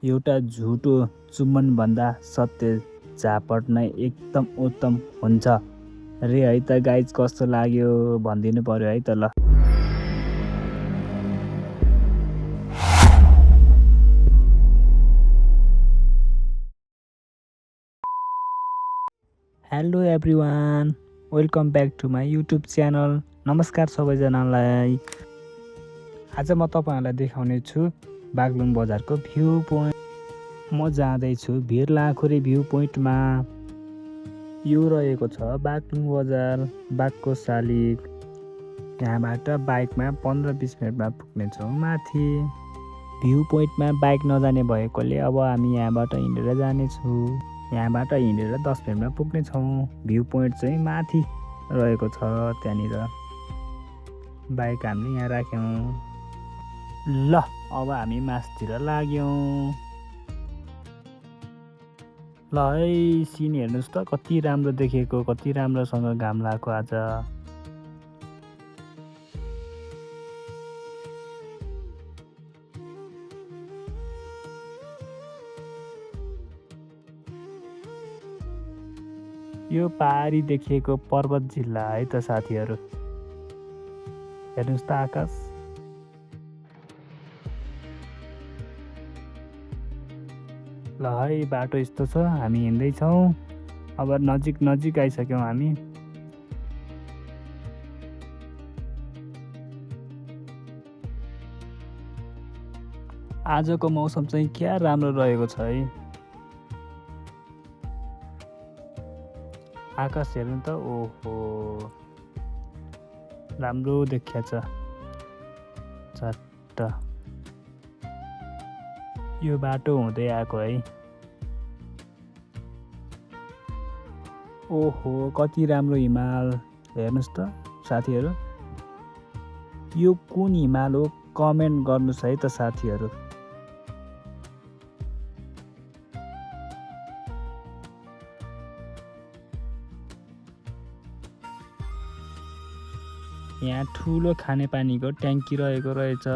एउटा झुटो चुम्बनभन्दा सत्य झापट नै एकदम उत्तम हुन्छ रे है त गाइज। कस्तो लाग्यो भनिदिनु पर्यो है त ल। Hello everyone, welcome back to my YouTube channel. नमस्कार सबैजनालाई। आज म तपाईँहरूलाई देखाउने छु बागलुङ बजारको भ्यू पोइन्ट। म जाँदैछु भिरलाखुरी भ्यू पोइन्टमा। यो रहेको छ बागलुङ बजार, बागको शालिग। यहाँबाट बाइकमा 15-20 मिनटमा पुग्नेछौँ माथि। भ्यू पोइन्टमा बाइक नजाने भएकोले अब हामी यहाँबाट हिँडेर जानेछौँ। यहाँबाट हिँडेर 10 मिनटमा पुग्नेछौँ। भ्यू पोइन्ट चाहिँ माथि रहेको छ, त्यहाँनिर बाइक हामीले यहाँ राख्यौँ। ल अब हामी मासतिर लाग्यौँ। ल है सिन हेर्नुहोस् त, कति राम्रो देखेको, कति राम्रोसँग घाम लागेको आज। यो पारी देखिएको पर्वत जिल्ला है त साथीहरू। हेर्नुहोस् त आकाश। ल है बाटो यस्तो छ, हामी हिँड्दैछौँ। अब नजिक आइसक्यौँ हामी। आजको मौसम चाहिँ क्या राम्रो रहेको छ है। आकाश हेर्नु त, ओहो राम्रो देखिया छ झट्ट। यो बाटो हुँदै आएको है। ओहो कति राम्रो हिमाल। हेर्नुहोस् त साथीहरू, यो कुन हिमाल हो कमेन्ट गर्नुहोस् है त साथीहरू। यहाँ ठुलो खानेपानीको ट्याङ्की रहेको रहेछ।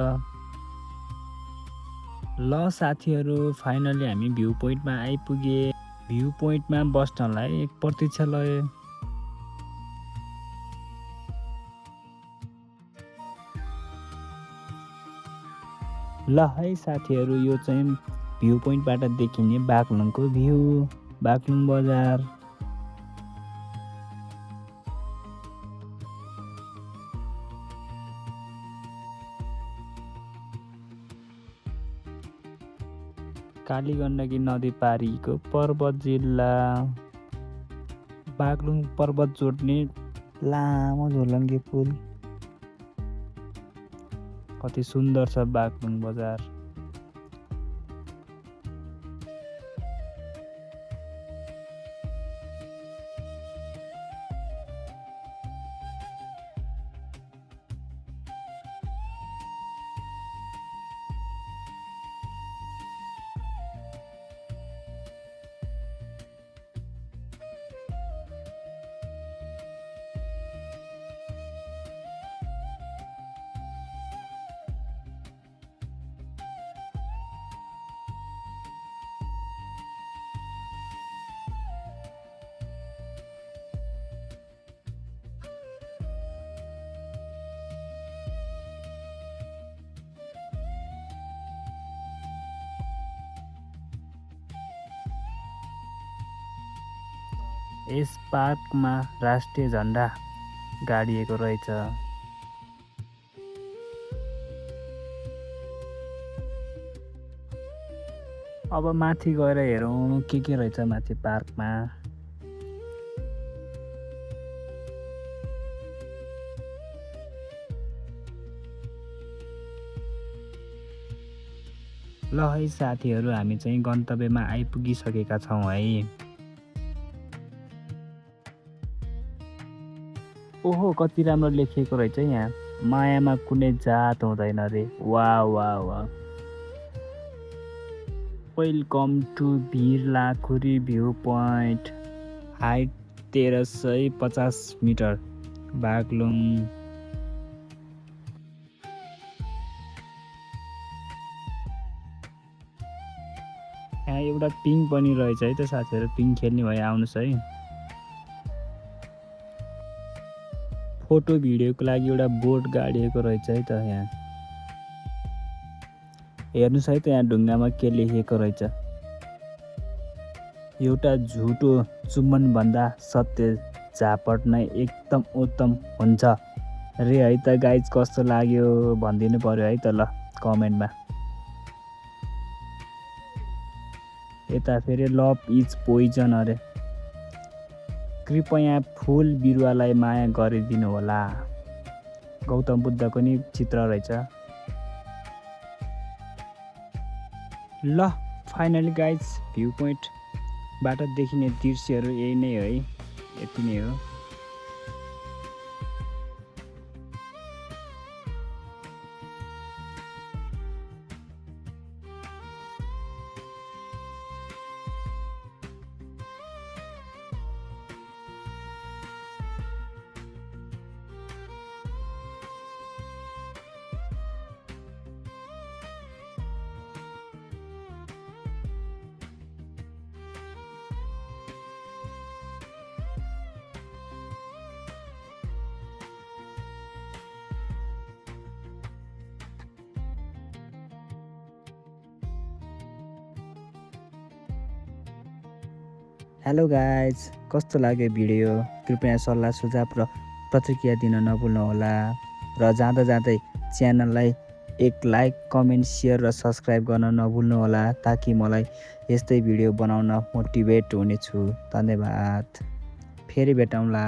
ल साथीहरू, फाइनली हामी भ्यू पोइन्टमा आइपुगे। भ्यू पोइन्टमा बस्नलाई एक प्रतीक्षालय। ल है साथीहरू, यो चाहिँ भ्यू पोइन्टबाट देखिने बागलुङको भ्यू, बागलुङ बजार। कालीगण्डकी नदी पारीको पर्वत जिल्ला। बागलुङ पर्वत जोड्ने लामो झोलङ्गे पुल। कति सुन्दर छ बागलुङ बजार। यस पार्कमा राष्ट्रिय झन्डा गाडिएको रहेछ। अब माथि गएर हेरौँ के रहेछ माथि पार्कमा। ल है साथीहरू, हामी चाहिँ गन्तव्यमा आइपुगिसकेका छौँ है। ओहो कति राम्रो लेखिएको रहेछ यहाँ, मायामा कुनै जात हुँदैन रे। वाह वाह वाह। Welcome to Bhirlakhuri view point. Height 1350 metre, Baglung. यहाँ एउटा पिङ पनि रहेछ है त साथीहरू, पिङ खेल्ने भए आउनुहोस् है। फोटो भिडियोको लागि एउटा बोट गाडिएको रहेछ है त यहाँ। हेर्नुहोस् है त यहाँ ढुङ्गामा के लेखिएको रहेछ, एउटा झुटो चुम्बनभन्दा सत्य झापट नै एकदम उत्तम हुन्छ रे है त गाइज। कस्तो लाग्यो भनिदिनु पर्यो है त ल कमेन्टमा। यता फेरि लभ इज पोइजन अरे, कृपया फुल बिरुवालाई माया गरिदिनु होला। गौतम बुद्धको नि चित्र रहेछ। ल फाइनली गाइज भ्यू पोइन्टबाट देखिने दृश्यहरू यही नै है, यति नै हो। हेलो गाइज, कस्तो लाग्यो भिडियो? कृपया सल्लाह सुझाव र प्रतिक्रिया दिन नभुल्नुहोला र जाँदा जाँदै च्यानललाई एक लाइक, कमेन्ट, सेयर र सब्सक्राइब गर्न नभुल्नुहोला ताकि मलाई यस्तै भिडियो बनाउन मोटिभेट हुनेछु। धन्यवाद। फेरि भेटौँला।